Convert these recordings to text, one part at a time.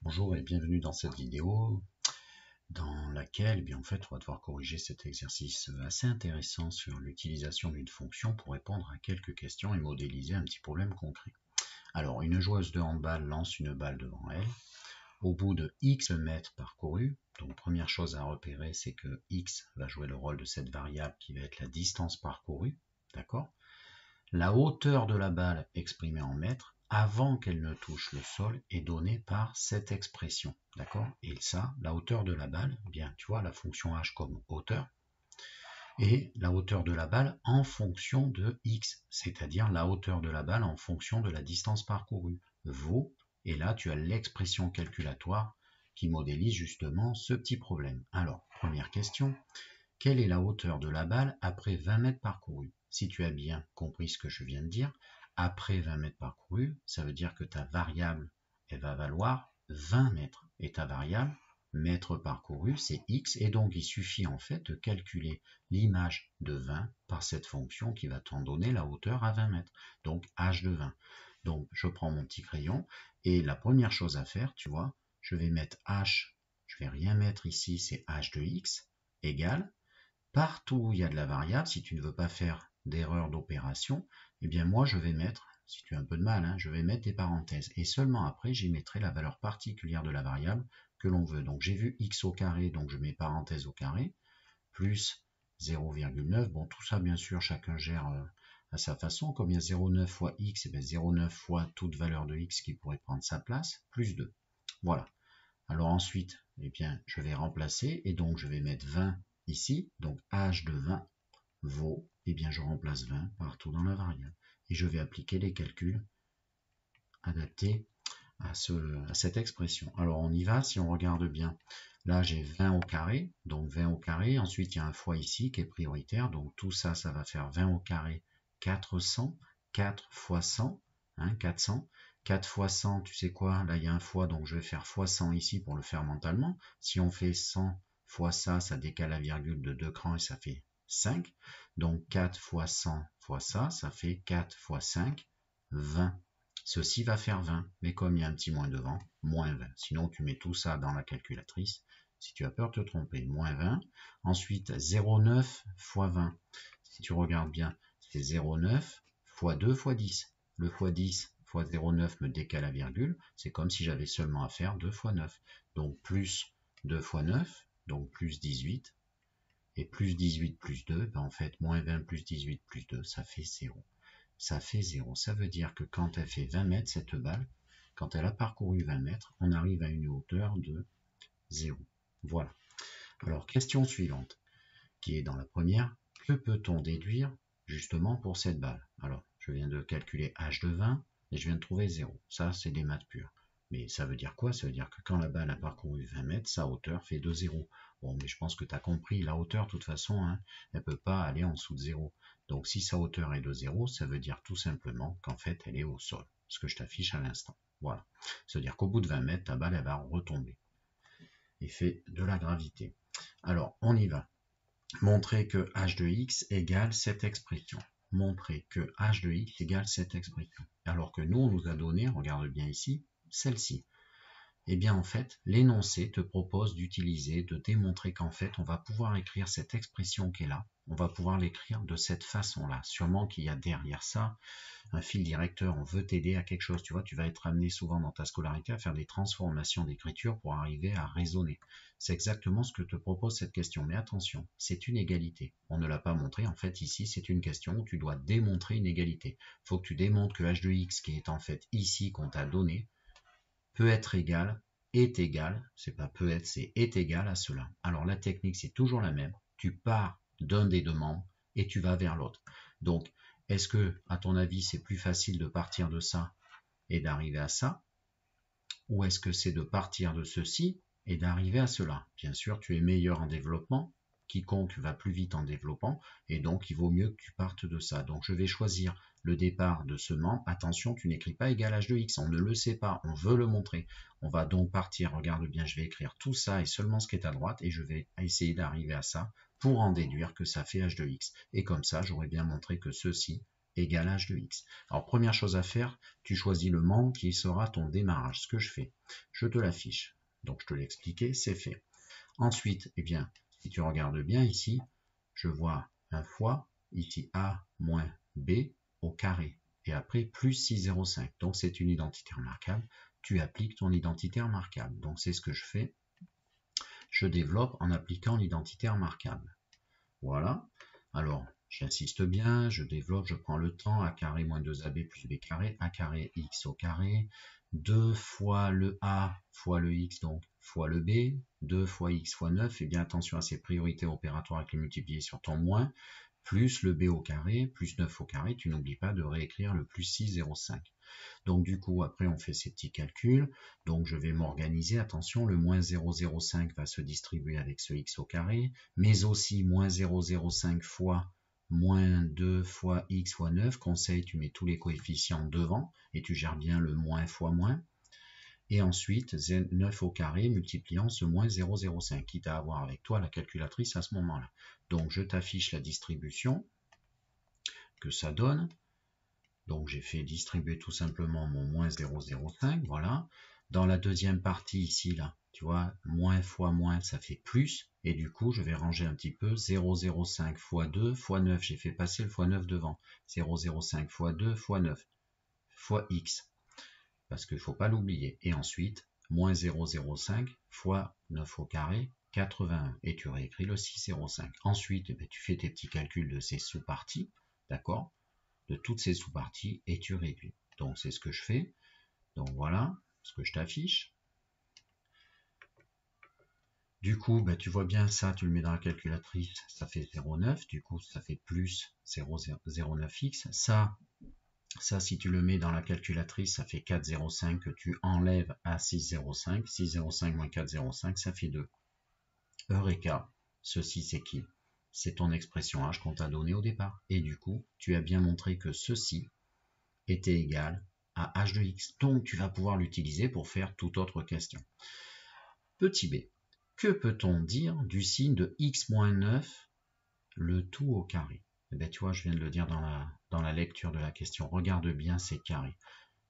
Bonjour et bienvenue dans cette vidéo dans laquelle en fait, on va devoir corriger cet exercice assez intéressant sur l'utilisation d'une fonction pour répondre à quelques questions et modéliser un petit problème concret. Alors, une joueuse de handball lance une balle devant elle. Au bout de X mètres parcourus, donc première chose à repérer, c'est que X va jouer le rôle de cette variable qui va être la distance parcourue, d'accord ? La hauteur de la balle exprimée en mètres avant qu'elle ne touche le sol est donnée par cette expression, d'accord? Et ça, la hauteur de la balle, bien, tu vois la fonction h comme hauteur, et la hauteur de la balle en fonction de x, c'est-à-dire la hauteur de la balle en fonction de la distance parcourue, vaut, et là tu as l'expression calculatoire qui modélise justement ce petit problème. Alors, première question, quelle est la hauteur de la balle après 20 mètres parcourus? Si tu as bien compris ce que je viens de dire, après 20 mètres parcourus, ça veut dire que ta variable, elle va valoir 20 mètres. Et ta variable, mètres parcourus, c'est x. Et donc, il suffit en fait de calculer l'image de 20 par cette fonction qui va t'en donner la hauteur à 20 mètres. Donc, h de 20. Donc, je prends mon petit crayon. Et la première chose à faire, tu vois, je vais mettre h, je vais rien mettre ici, c'est h de x, égale partout où il y a de la variable, si tu ne veux pas faire d'erreur d'opération, eh bien moi je vais mettre, si tu as un peu de mal, je vais mettre des parenthèses. Et seulement après, j'y mettrai la valeur particulière de la variable que l'on veut. Donc j'ai vu x au carré, donc je mets parenthèse au carré, plus 0,9. Bon, tout ça, bien sûr, chacun gère à sa façon. Comme il y a 0,9 fois x, et bien 0,9 fois toute valeur de x qui pourrait prendre sa place, plus 2. Voilà. Alors ensuite, eh bien, je vais remplacer, et donc je vais mettre 20 ici, donc h de 20 vaut, eh bien je remplace 20 partout dans la variable. Et je vais appliquer les calculs adaptés à cette expression. Alors on y va, si on regarde bien. Là j'ai 20 au carré, donc 20 au carré. Ensuite il y a un fois ici qui est prioritaire, donc tout ça, ça va faire 20 au carré, 400, 4 fois 100, 400. 4 fois 100, tu sais quoi, là il y a un fois, donc je vais faire fois 100 ici pour le faire mentalement. Si on fait 100 fois ça, ça décale la virgule de 2 crans et ça fait 5. Donc 4 fois 100 fois ça, ça fait 4 fois 5, 20. Ceci va faire 20, mais comme il y a un petit moins devant, moins 20. Sinon, tu mets tout ça dans la calculatrice. Si tu as peur de te tromper, moins 20. Ensuite, 0,9 fois 20. Si tu regardes bien, c'est 0,9 fois 2 fois 10. Le fois 10 fois 0,9 me décale la virgule. C'est comme si j'avais seulement à faire 2 fois 9. Donc plus 2 fois 9, donc plus 18. Et plus 18 plus 2, ben en fait, moins 20 plus 18 plus 2, ça fait 0. Ça fait 0. Ça veut dire que quand elle fait 20 mètres, cette balle, quand elle a parcouru 20 mètres, on arrive à une hauteur de 0. Voilà. Alors, question suivante, qui est dans la première. Que peut-on déduire justement pour cette balle? Alors, je viens de calculer h de 20 et je viens de trouver 0. Ça, c'est des maths pures. Mais ça veut dire quoi? Ça veut dire que quand la balle a parcouru 20 mètres, sa hauteur fait de 0. Bon, mais je pense que tu as compris, la hauteur, de toute façon, elle ne peut pas aller en dessous de 0. Donc si sa hauteur est de 0, ça veut dire tout simplement qu'en fait, elle est au sol. Ce que je t'affiche à l'instant. Voilà. Ça veut dire qu'au bout de 20 mètres, ta balle, elle va retomber. Effet de la gravité. Alors, on y va. Montrer que h de x égale cette expression. Montrer que h de x égale cette expression. Alors que nous, on nous a donné, regarde bien ici, celle-ci. Eh bien, en fait, l'énoncé te propose d'utiliser, de démontrer qu'en fait, on va pouvoir écrire cette expression qui est là. On va pouvoir l'écrire de cette façon-là. Sûrement qu'il y a derrière ça un fil directeur. On veut t'aider à quelque chose. Tu vois, tu vas être amené souvent dans ta scolarité à faire des transformations d'écriture pour arriver à raisonner. C'est exactement ce que te propose cette question. Mais attention, c'est une égalité. On ne l'a pas montré. En fait, ici, c'est une question où tu dois démontrer une égalité. Il faut que tu démontres que h de x, qui est en fait ici qu'on t'a donné, peut être égal, est égal, c'est pas peut être, c'est est égal à cela. Alors la technique, c'est toujours la même. Tu pars d'un des deux membres et tu vas vers l'autre. Donc, est-ce que, à ton avis, c'est plus facile de partir de ça et d'arriver à ça? Ou est-ce que c'est de partir de ceci et d'arriver à cela? Bien sûr, tu es meilleur en développement. Quiconque va plus vite en développant, et donc il vaut mieux que tu partes de ça. Donc je vais choisir le départ de ce membre. Attention, tu n'écris pas égal h de x, on ne le sait pas, on veut le montrer. On va donc partir, regarde bien, je vais écrire tout ça et seulement ce qui est à droite, et je vais essayer d'arriver à ça pour en déduire que ça fait h de x. Et comme ça, j'aurais bien montré que ceci égale h de x. Alors première chose à faire, tu choisis le membre qui sera ton démarrage. Ce que je fais, je te l'affiche. Donc je te l'ai expliqué, c'est fait. Ensuite, eh bien, si tu regardes bien ici, je vois un fois, ici a moins b au carré. Et après, plus 6,05. Donc c'est une identité remarquable. Tu appliques ton identité remarquable. Donc c'est ce que je fais. Je développe en appliquant l'identité remarquable. Voilà. Alors, j'insiste bien, je développe, je prends le temps, a carré moins 2ab plus b carré, a carré x au carré, 2 fois le a fois le x, donc fois le b, 2 fois x fois 9, et bien attention à ces priorités opératoires avec les multipliés sur ton moins, plus le b au carré, plus 9 au carré, tu n'oublies pas de réécrire le plus 6,05. Donc du coup, après on fait ces petits calculs, donc je vais m'organiser, attention, le moins 0,05 va se distribuer avec ce x au carré, mais aussi moins 0,05 fois moins 2 fois x fois 9, conseil, tu mets tous les coefficients devant, et tu gères bien le moins fois moins, et ensuite 9 au carré multipliant ce moins 0,05, quitte à avoir avec toi la calculatrice à ce moment-là. Donc je t'affiche la distribution que ça donne. Donc j'ai fait distribuer tout simplement mon moins 0,05, voilà. Dans la deuxième partie ici, là, tu vois, moins fois moins, ça fait plus. Et du coup, je vais ranger un petit peu 0,05 fois 2 fois 9. J'ai fait passer le fois 9 devant. 0,05 fois 2 fois 9 fois x. Parce qu'il ne faut pas l'oublier. Et ensuite, moins 0,05 fois 9 au carré, 81. Et tu réécris le 6,05. Ensuite, tu fais tes petits calculs de ces sous-parties, d'accord, de toutes ces sous-parties, et tu réduis. Donc c'est ce que je fais. Donc voilà ce que je t'affiche. Du coup, tu vois bien ça, tu le mets dans la calculatrice, ça fait 0,9. Du coup, ça fait plus 0,09x. Ça, si tu le mets dans la calculatrice, ça fait 4,05 que tu enlèves à 6,05. 6,05 moins 4,05, ça fait 2. Eureka, ceci c'est qui? C'est ton expression h qu'on t'a donnée au départ. Et du coup, tu as bien montré que ceci était égal à h de x. Donc, tu vas pouvoir l'utiliser pour faire toute autre question. Petit b. Que peut-on dire du signe de x moins 9, le tout au carré? Eh bien, tu vois, je viens de le dire dans la lecture de la question. Regarde bien ces carrés.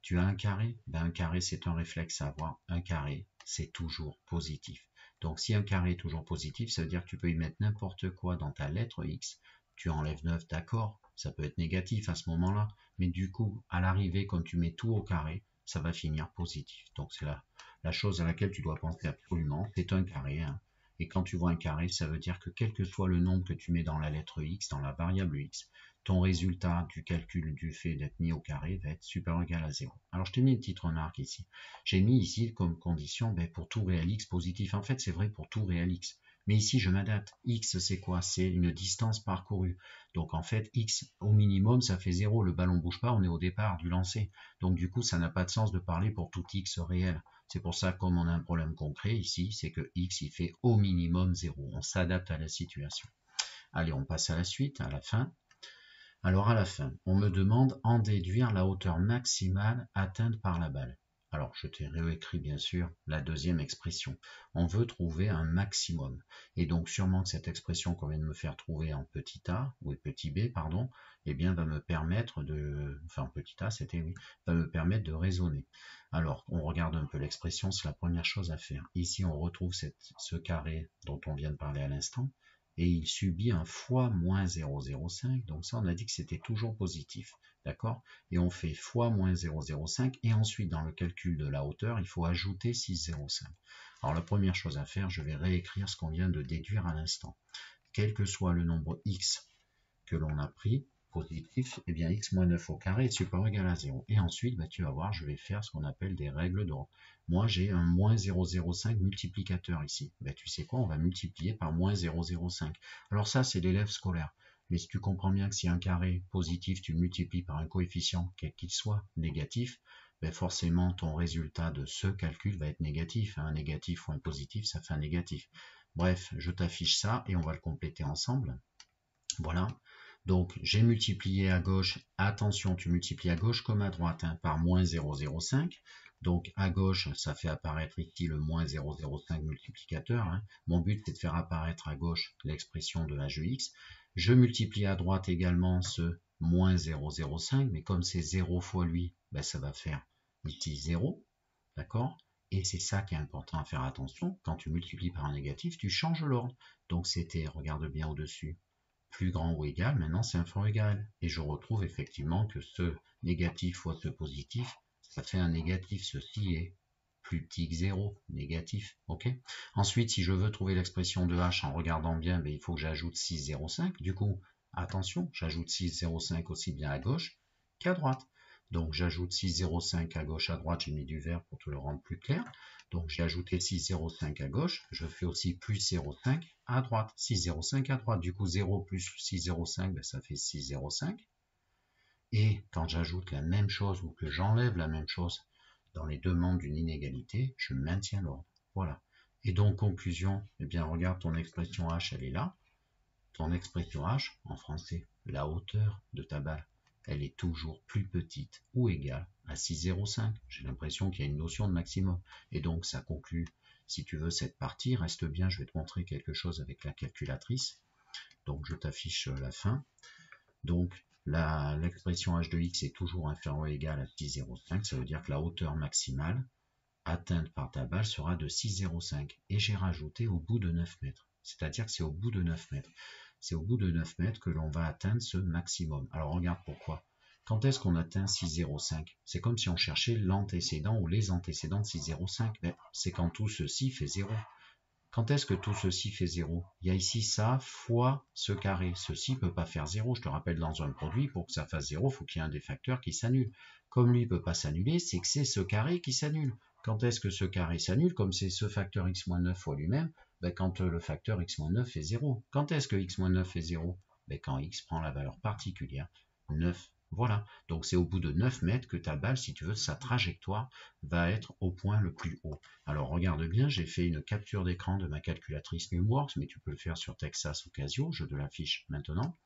Tu as un carré? Un carré, c'est un réflexe à avoir. Un carré, c'est toujours positif. Donc, si un carré est toujours positif, ça veut dire que tu peux y mettre n'importe quoi dans ta lettre x. Tu enlèves 9, d'accord, ça peut être négatif à ce moment-là. Mais du coup, à l'arrivée, quand tu mets tout au carré, ça va finir positif. Donc, c'est la chose à laquelle tu dois penser absolument. C'est un carré. Hein. Et quand tu vois un carré, ça veut dire que quel que soit le nombre que tu mets dans la lettre x, dans la variable x, ton résultat du calcul du fait d'être mis au carré va être supérieur ou égal à 0. Alors je t'ai mis une petite remarque ici. J'ai mis ici comme condition pour tout réel x positif. En fait, c'est vrai pour tout réel x. Mais ici, je m'adapte. X, c'est quoi? C'est une distance parcourue. Donc en fait, x au minimum, ça fait 0. Le ballon ne bouge pas, on est au départ du lancer. Donc du coup, ça n'a pas de sens de parler pour tout x réel. C'est pour ça, comme on a un problème concret ici, c'est que x, il fait au minimum 0. On s'adapte à la situation. Allez, on passe à la suite, à la fin. Alors à la fin, on me demande en déduire la hauteur maximale atteinte par la balle. Alors je t'ai réécrit bien sûr la deuxième expression. On veut trouver un maximum. Et donc sûrement que cette expression qu'on vient de me faire trouver en petit a, ou petit b, pardon, eh bien va me permettre de... Enfin petit a c'était oui, va me permettre de raisonner. Alors on regarde un peu l'expression, c'est la première chose à faire. Ici on retrouve ce carré dont on vient de parler à l'instant. Et il subit un fois moins 0,05, donc ça on a dit que c'était toujours positif, d'accord? Et on fait fois moins 0,05, et ensuite dans le calcul de la hauteur, il faut ajouter 6,05. Alors la première chose à faire, je vais réécrire ce qu'on vient de déduire à l'instant. Quel que soit le nombre x que l'on a pris, positif, et bien x moins 9 au carré est supérieur ou égal à 0. Et ensuite, tu vas voir, je vais faire ce qu'on appelle des règles d'ordre. Moi, j'ai un moins 0,05 multiplicateur ici. Tu sais quoi, on va multiplier par moins 0,05. Alors ça, c'est l'élève scolaire. Mais si tu comprends bien que si un carré positif, tu le multiplies par un coefficient, quel qu'il soit, négatif, forcément, ton résultat de ce calcul va être négatif. Un négatif ou un positif, ça fait un négatif. Bref, je t'affiche ça et on va le compléter ensemble. Voilà. Donc, j'ai multiplié à gauche, attention, tu multiplies à gauche comme à droite, hein, par moins 0,05. Donc, à gauche, ça fait apparaître ici le moins 0,05 multiplicateur. Hein. Mon but, c'est de faire apparaître à gauche l'expression de h de x. Je multiplie à droite également ce moins 0,05, mais comme c'est 0 fois lui, ben ça va faire ici 0, d'accord? Et c'est ça qui est important à faire attention, quand tu multiplies par un négatif, tu changes l'ordre. Donc c'était, regarde bien au-dessus, plus grand ou égal, maintenant c'est inférieur ou égal. Et je retrouve effectivement que ce négatif fois ce positif, ça fait un négatif, ceci est plus petit que 0, négatif, ok? Ensuite, si je veux trouver l'expression de h en regardant bien, ben, il faut que j'ajoute 6,05. Du coup, attention, j'ajoute 6,05 aussi bien à gauche qu'à droite. Donc j'ajoute 6,05 à gauche, à droite, j'ai mis du vert pour te le rendre plus clair. Donc j'ai ajouté 6,05 à gauche, je fais aussi plus 0,5 à droite, 6,05 à droite. Du coup 0 plus 6,05, ben, ça fait 6,05. Et quand j'ajoute la même chose ou que j'enlève la même chose dans les deux membres d'une inégalité, je maintiens l'ordre. Voilà. Et donc, conclusion, eh bien, regarde ton expression h, elle est là. Ton expression h, en français, la hauteur de ta balle, elle est toujours plus petite ou égale à 6,05. J'ai l'impression qu'il y a une notion de maximum. Et donc, ça conclut, si tu veux, cette partie. Reste bien, je vais te montrer quelque chose avec la calculatrice. Donc, je t'affiche la fin. Donc, l'expression h de x est toujours inférieure ou égale à 6,05. Ça veut dire que la hauteur maximale atteinte par ta balle sera de 6,05. Et j'ai rajouté au bout de 9 mètres. C'est-à-dire que c'est au bout de 9 mètres. C'est au bout de 9 mètres que l'on va atteindre ce maximum. Alors regarde pourquoi. Quand est-ce qu'on atteint 6,05? C'est comme si on cherchait l'antécédent ou les antécédents de 6,05. Mais c'est quand tout ceci fait 0. Quand est-ce que tout ceci fait 0? Il y a ici ça fois ce carré. Ceci ne peut pas faire 0. Je te rappelle, dans un produit, pour que ça fasse 0, il faut qu'il y ait un des facteurs qui s'annule. Comme lui ne peut pas s'annuler, c'est que c'est ce carré qui s'annule. Quand est-ce que ce carré s'annule? Comme c'est ce facteur x-9 fois lui-même, ben quand le facteur x-9 fait 0. Quand est-ce que x-9 fait 0? Ben quand x prend la valeur particulière 9. Voilà, donc c'est au bout de 9 mètres que ta balle, si tu veux, sa trajectoire va être au point le plus haut. Alors regarde bien, j'ai fait une capture d'écran de ma calculatrice Numworks, mais tu peux le faire sur Texas ou Casio, je te l'affiche maintenant.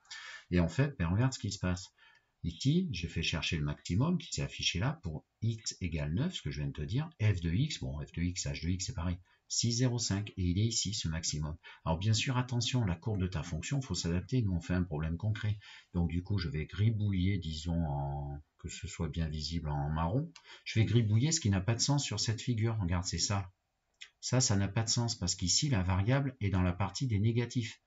Et en fait, ben regarde ce qui se passe. Ici, j'ai fait chercher le maximum qui s'est affiché là pour x égale 9, ce que je viens de te dire. F de x, bon, f de x, h de x, c'est pareil. 6,05 et il est ici ce maximum. Alors bien sûr, attention, la courbe de ta fonction, il faut s'adapter. Nous, on fait un problème concret. Donc du coup, je vais gribouiller, disons, que ce soit bien visible en marron. Je vais gribouiller ce qui n'a pas de sens sur cette figure. Regarde, c'est ça. Ça n'a pas de sens parce qu'ici, la variable est dans la partie des négatifs.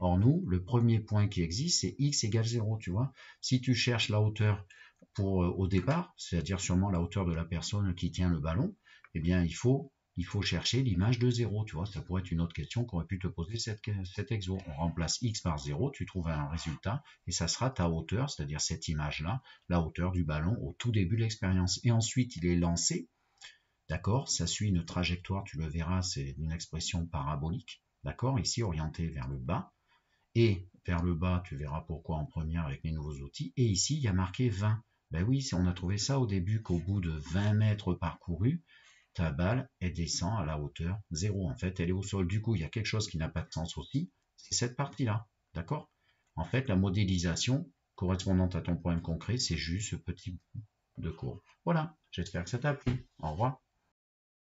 Or nous, le premier point qui existe, c'est x égale 0, tu vois. Si tu cherches la hauteur au départ, c'est-à-dire sûrement la hauteur de la personne qui tient le ballon, eh bien il faut chercher l'image de 0, tu vois. Ça pourrait être une autre question qu'aurait pu te poser cet exo. On remplace x par 0, tu trouves un résultat, et ça sera ta hauteur, c'est-à-dire cette image-là, la hauteur du ballon au tout début de l'expérience. Et ensuite, il est lancé, d'accord, ça suit une trajectoire, tu le verras, c'est une expression parabolique, d'accord, ici orientée vers le bas. Et vers le bas, tu verras pourquoi en première avec les nouveaux outils. Et ici, il y a marqué 20. Ben oui, on a trouvé ça au début qu'au bout de 20 mètres parcourus, ta balle, elle descend à la hauteur 0. En fait, elle est au sol. Du coup, il y a quelque chose qui n'a pas de sens aussi. C'est cette partie-là. D'accord? En fait, la modélisation correspondante à ton problème concret, c'est juste ce petit bout de courbe. Voilà. J'espère que ça t'a plu. Au revoir.